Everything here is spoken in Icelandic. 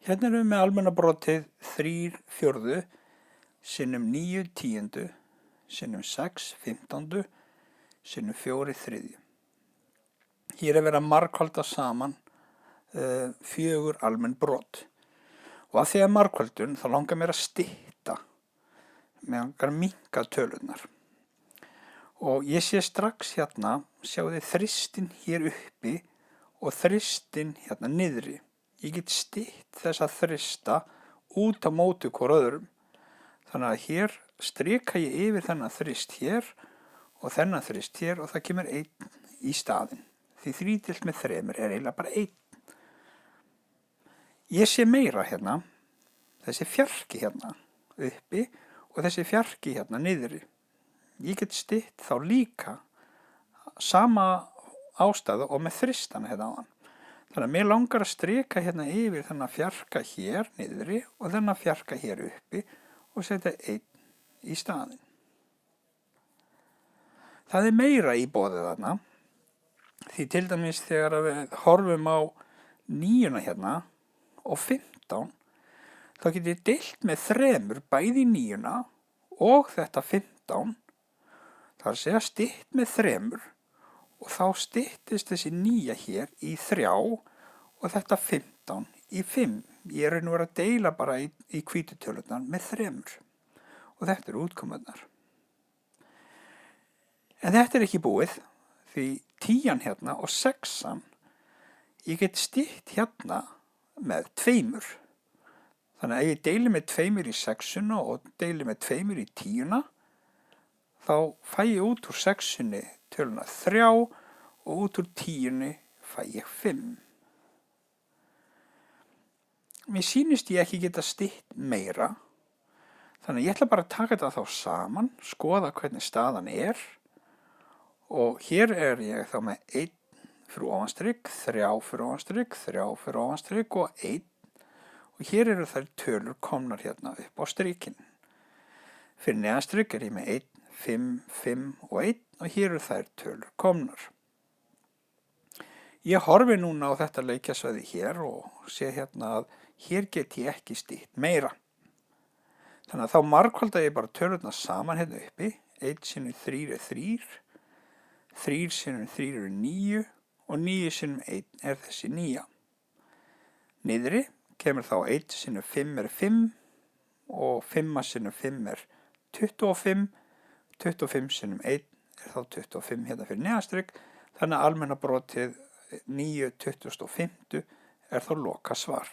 Hérna erum við með almenna brotið 3/4 sinnum 9/10 sinnum 6/15 sinnum 4/3. Hér er verið að margfalda saman 4 almenn brot. Og að því að margfaldun þá langar mér að stytta, mér langar að minnka tölurnar. Og ég sé strax hérna, sjáu þið þristinn hér uppi og þristinn hérna niðri. Ég get stytt þessa þrista út á móti hvor öðrum. Þannig að hér strika ég yfir þennan þrist hér og þennan þrist hér og það kemur 1 í staðinn. Því 3 deilt með 3 er eiginlega bara 1. Ég sé meira hérna, þessi fjarki hérna uppi og þessi fjarki hérna niðri. Ég get stytt þá líka sama ástæðu og með þristana hérna á hann. Þannig að mér langar að strika hérna yfir þennan fjarka hér niðri og þennan fjarka hér uppi og setja 1 í staðinn. Það er meira í boðið þarna. Því til dæmis þegar við horfum á 9 hérna og 15, þá get ég deilt með 3 bæði 9 og þetta 15. Það er að segja stytt með 3 og þá styttist þessi 9 hér í 3 og þetta 15 í 5. Ég er að deila bara í hvítutölurnar með 3 og þetta eru útkomarnar. En þetta er ekki búið því 10 hérna og 6, ég get stytt hérna með 2. Þannig að ef ég deili með 2 í 6 og deili með 2 í 10, þá fæ ég út úr 6 töluna 3 og út úr 10 fæ ég 5. Mér sýnist ég ekki geta stytt meira, þannig að ég ætla bara að taka þetta þá saman, skoða hvernig staðan er og hér er ég þá með 1 fyrir ofanstrygg, 3 fyrir ofanstrygg, 3 fyrir ofanstrygg og 1 og hér eru þær tölur komnar hérna upp á strykinn. Fyrir neðanstrygg er ég með 1, 5, 5 og 1 og hér eru þær tölur komnar. Ég horfi núna á þetta leikjasvæði hér og sé hérna að hér get ég ekki stytt meira. Þannig að þá margfalda ég bara tölurnar saman hérna uppi. 1 sinnum 3 er 3, 3 sinnum 3 eru 9 og 9 sinnum 1 er þessi 9. Niðri kemur þá 1 sinnum 5 er 5 og 5 sinnum 5 er 25. 25 sinnum 1 er þá 25 hérna fyrir neðanstrygg. Þannig að almenna brotið 9/25 er þá loka svar.